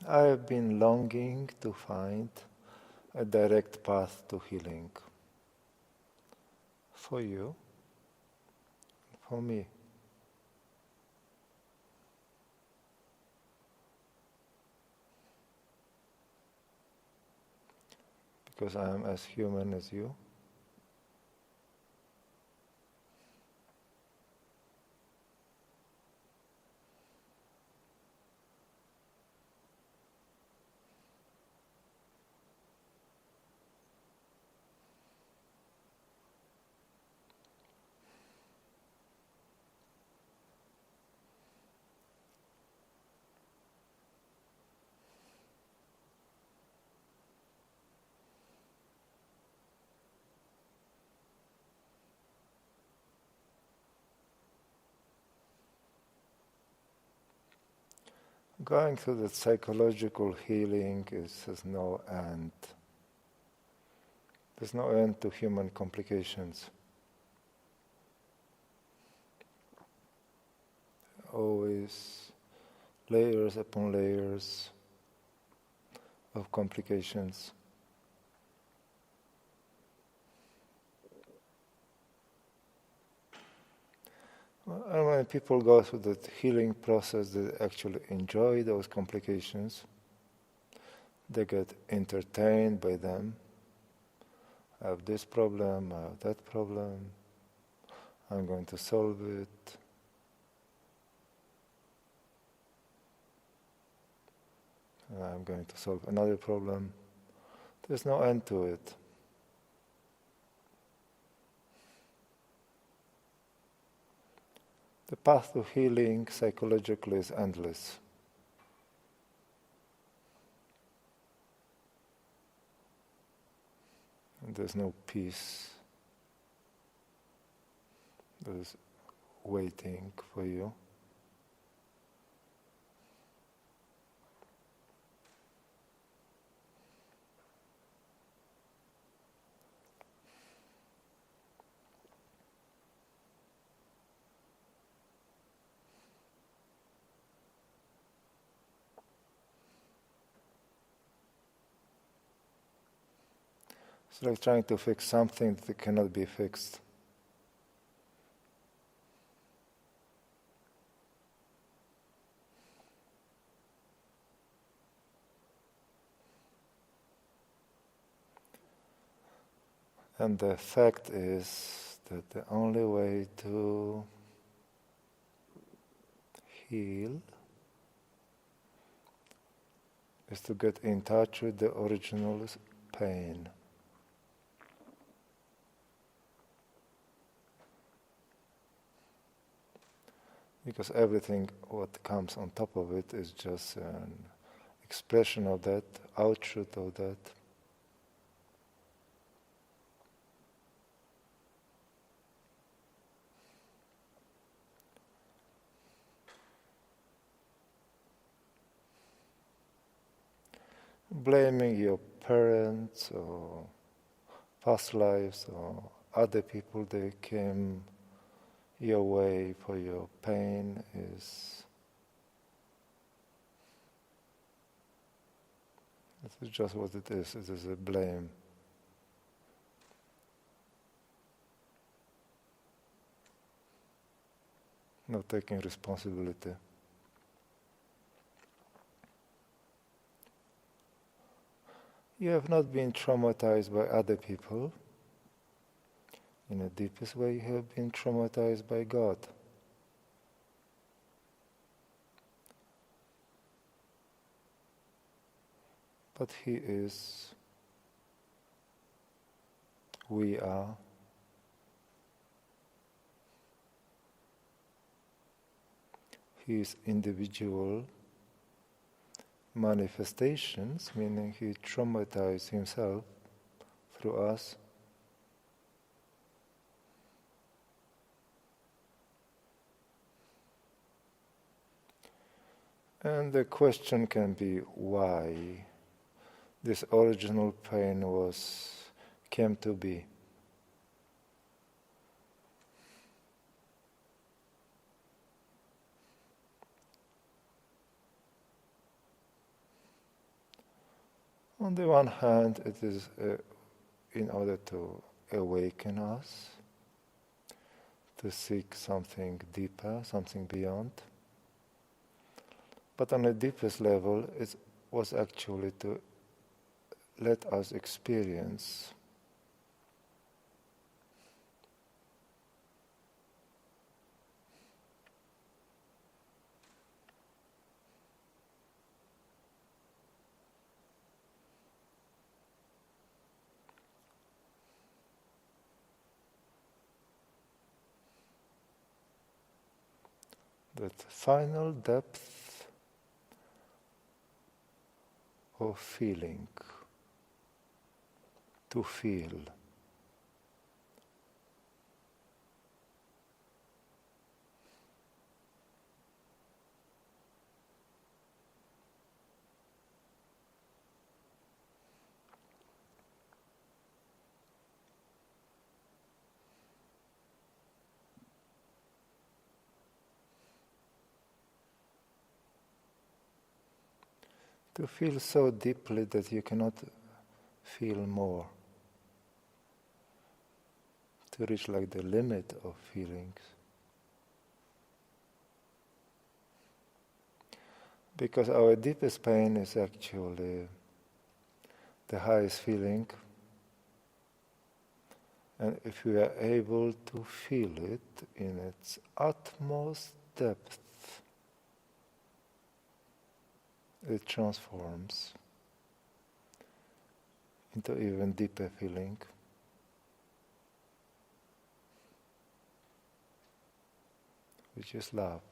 I have been longing to find a direct path to healing for you, for me. Because I am as human as you. Going through that psychological healing has no end. There's no end to human complications. Always layers upon layers of complications. And when people go through that healing process, they actually enjoy those complications. They get entertained by them. I have this problem, I have that problem. I'm going to solve it. And I'm going to solve another problem. There's no end to it. The path to healing psychologically is endless. And there's no peace that is waiting for you. It's like trying to fix something that cannot be fixed. And the fact is that the only way to heal is to get in touch with the original pain. Because everything what comes on top of it is just an expression of that, outshoot of that. Blaming your parents or past lives or other people that came your way for your pain is just what it is. It is a blame. Not taking responsibility. You have not been traumatized by other people. In the deepest way, you have been traumatized by God. But He is, we are. He is individual manifestations, meaning He traumatized Himself through us. And the question can be why this original pain came to be. On the one hand, it is in order to awaken us, to seek something deeper, something beyond. But on the deepest level, it was actually to let us experience that final depth of feeling, to feel. To feel so deeply that you cannot feel more. To reach like the limit of feelings. Because our deepest pain is actually the highest feeling. And if we are able to feel it in its utmost depth, it transforms into even deeper feeling. Which is love.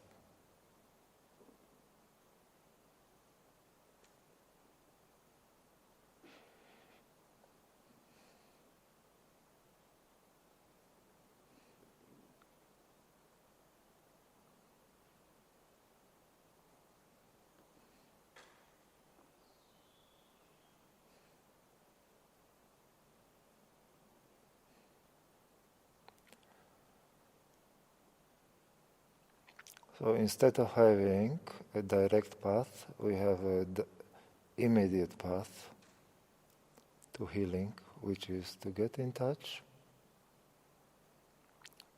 So instead of having a direct path, we have an immediate path to healing, which is to get in touch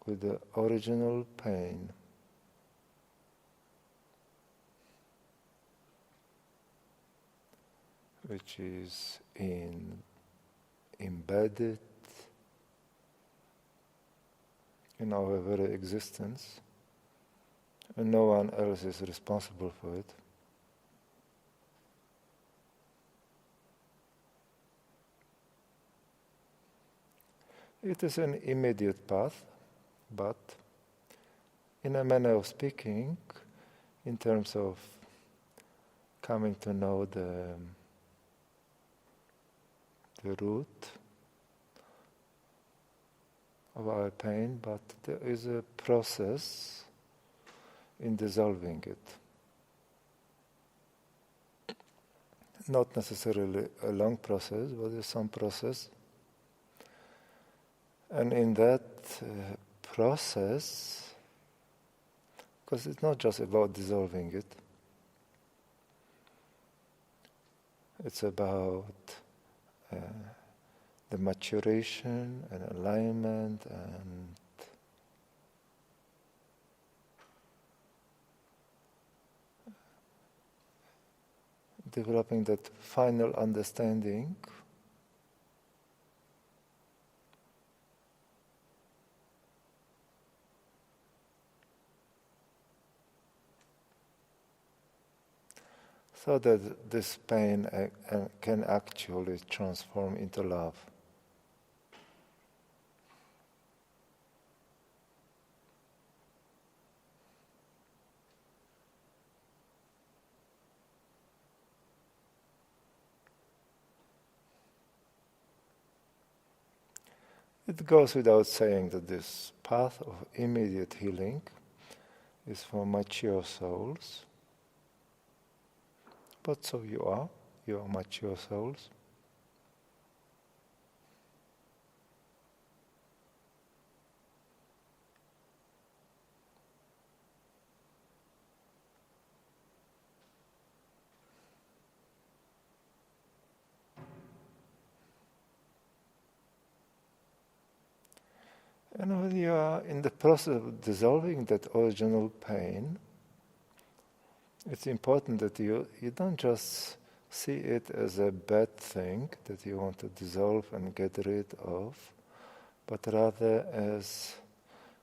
with the original pain. Which is embedded in our very existence. And no one else is responsible for it. It is an immediate path, but in a manner of speaking, in terms of coming to know the root of our pain, but there is a process in dissolving it. Not necessarily a long process, but there's some process. And in that process, because it's not just about dissolving it, it's about the maturation and alignment and developing that final understanding so that this pain can actually transform into love. It goes without saying that this path of immediate healing is for mature souls. But so you are mature souls. And when you are in the process of dissolving that original pain, it's important that you don't just see it as a bad thing that you want to dissolve and get rid of, but rather as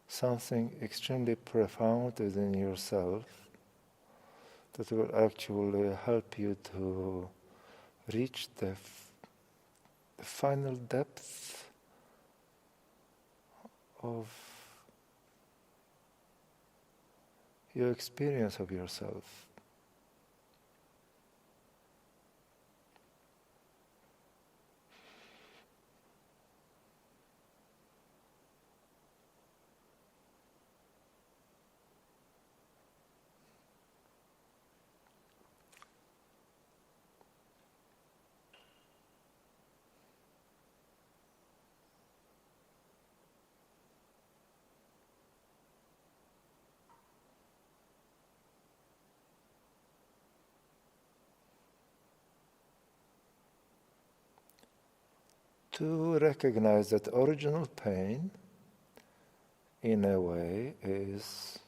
something extremely profound within yourself that will actually help you to reach the final depth of your experience of yourself. To recognize that original pain, in a way, is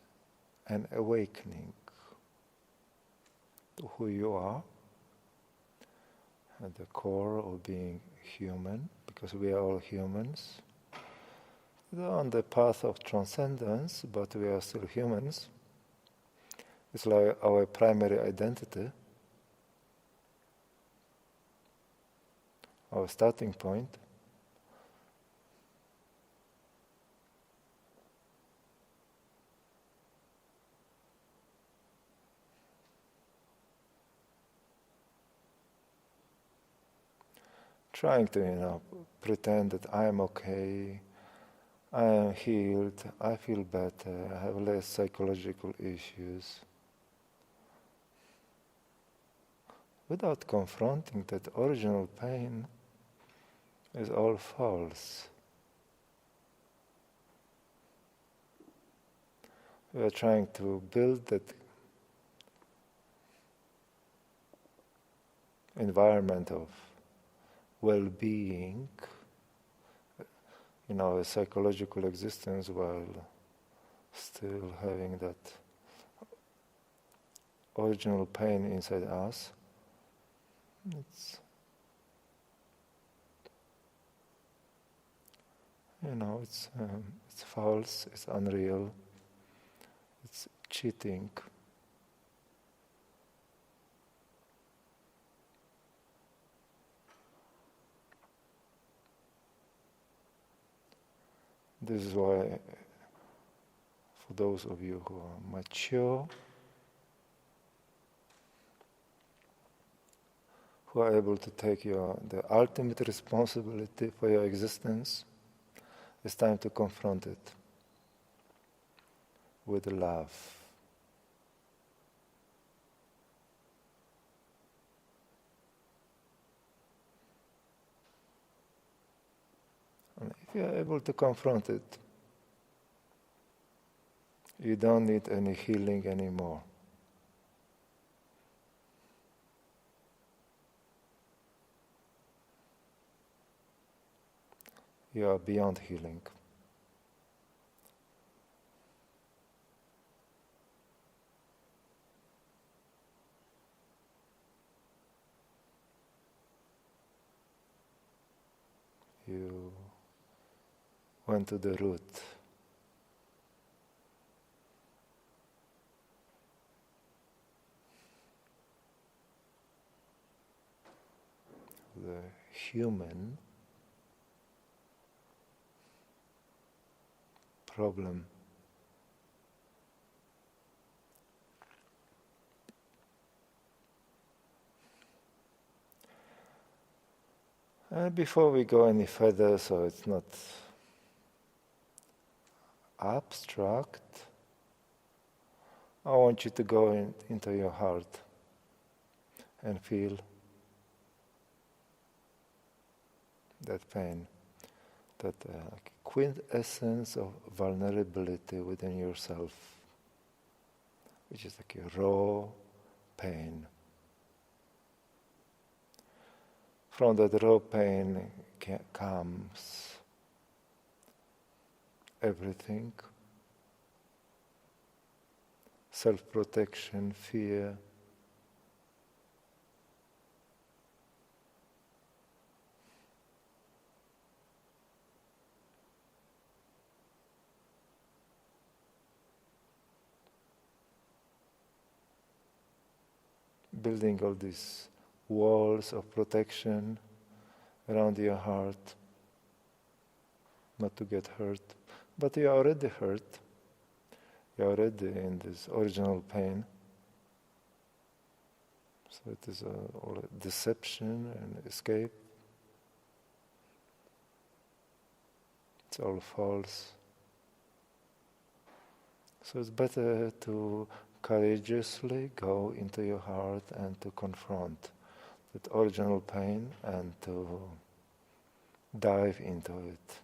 an awakening to who you are, at the core of being human, because we are all humans. We are on the path of transcendence, but we are still humans. It's like our primary identity, our starting point. Trying to, pretend that I am okay, I am healed, I feel better, I have less psychological issues. Without confronting that original pain is all false. We are trying to build that environment of well-being, a psychological existence, while still having that original pain inside us. It's false, it's unreal, it's cheating. This is why, for those of you who are mature, who are able to take the ultimate responsibility for your existence, it's time to confront it with love. And if you are able to confront it, you don't need any healing anymore. You are beyond healing. You went to the root. The human problem. Before we go any further, so it's not abstract, I want you to go into your heart and feel that pain, that quintessence of vulnerability within yourself, which is like a raw pain. From that raw pain comes everything. Self-protection, fear. Building all these walls of protection around your heart, not to get hurt. But you are already hurt. You are already in this original pain. So it is all a deception and escape. It's all false. So it's better to courageously go into your heart and to confront that original pain and to dive into it.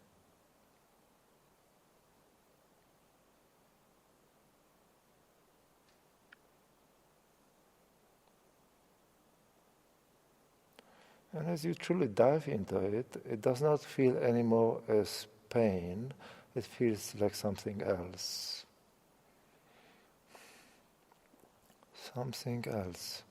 And as you truly dive into it, it does not feel anymore as pain, it feels like something else. Something else.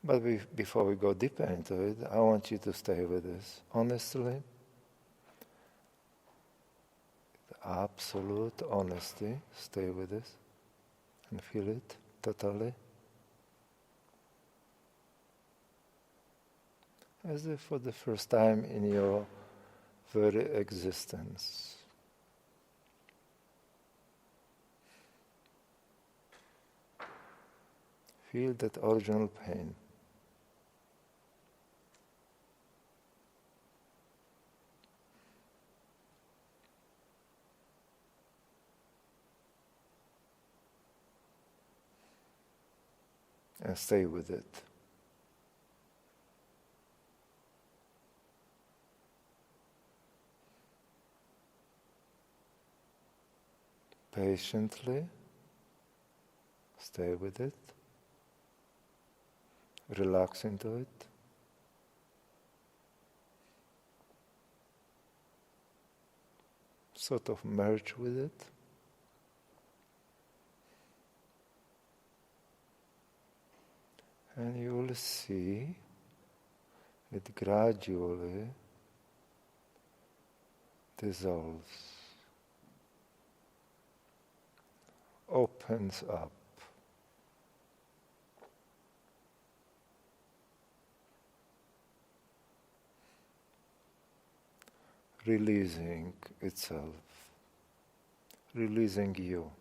But before we go deeper into it, I want you to stay with this. Honestly, absolute honesty, stay with this and feel it totally. As if for the first time in your very existence. Feel that original pain. And stay with it. Patiently, stay with it. Relax into it. Sort of merge with it. And you will see it gradually dissolves, opens up. Releasing itself, releasing you.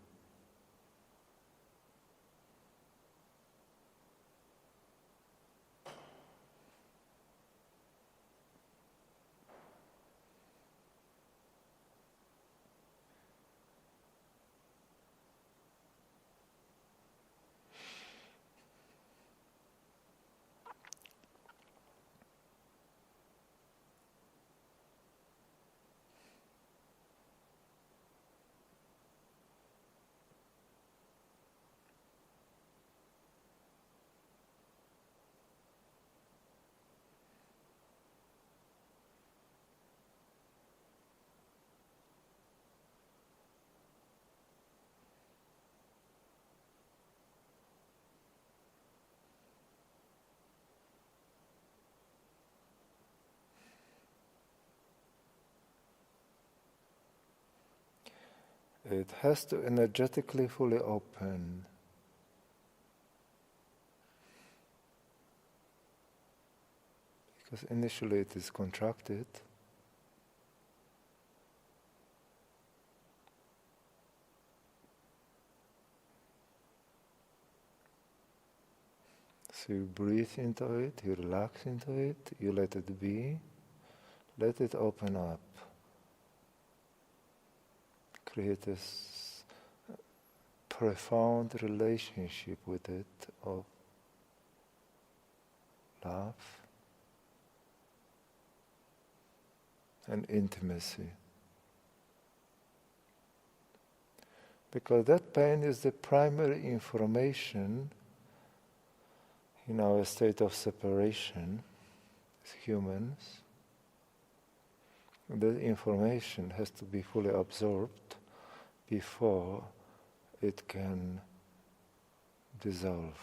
It has to energetically fully open. Because initially it is contracted. So you breathe into it, you relax into it, you let it be, let it open up. Create this profound relationship with it of love and intimacy. Because that pain is the primary information in our state of separation as humans. That information has to be fully absorbed before it can dissolve.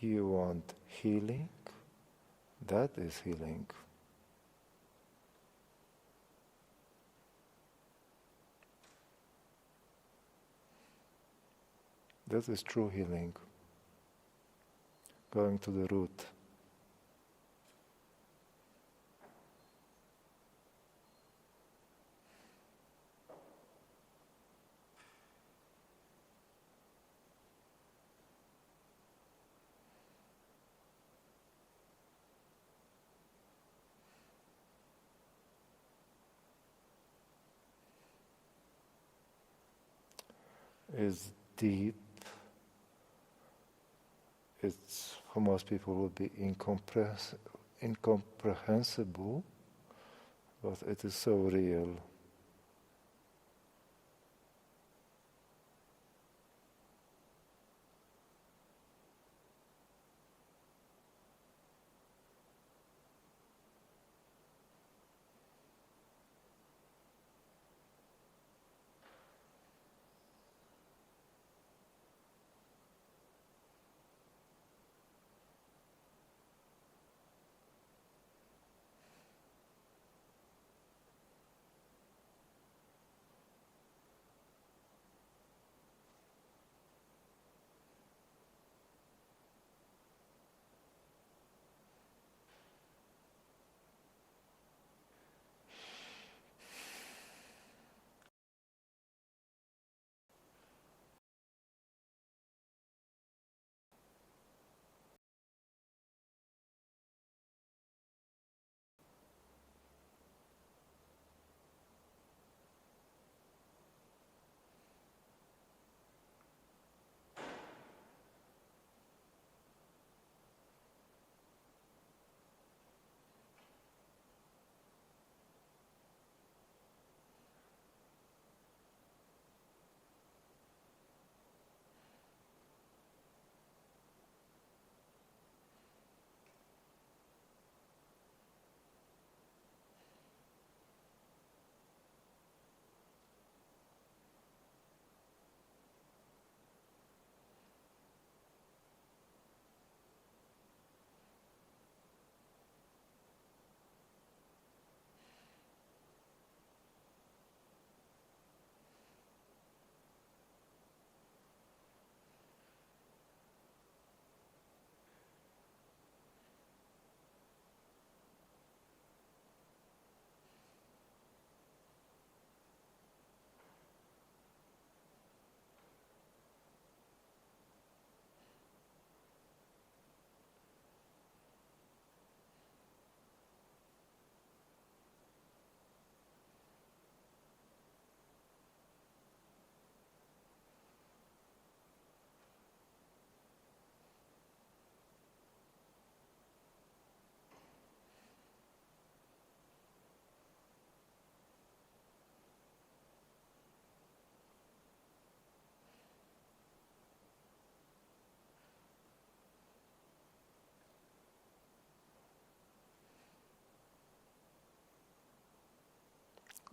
You want healing? That is healing. That is true healing. Going to the root. Is deep. It's, for most people, would be incomprehensible, but it is so real.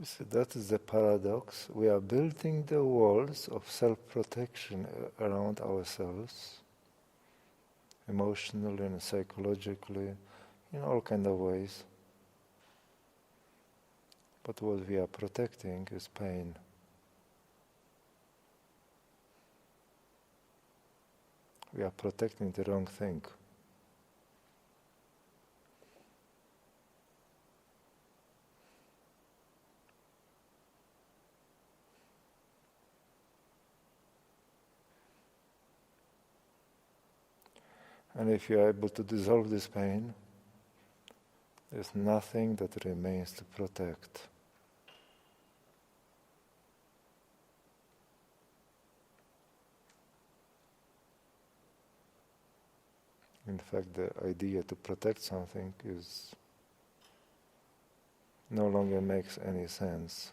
So that is the paradox. We are building the walls of self-protection around ourselves, emotionally and psychologically, in all kind of ways. But what we are protecting is pain. We are protecting the wrong thing. And if you are able to dissolve this pain, there's nothing that remains to protect. In fact, the idea to protect something is no longer makes any sense.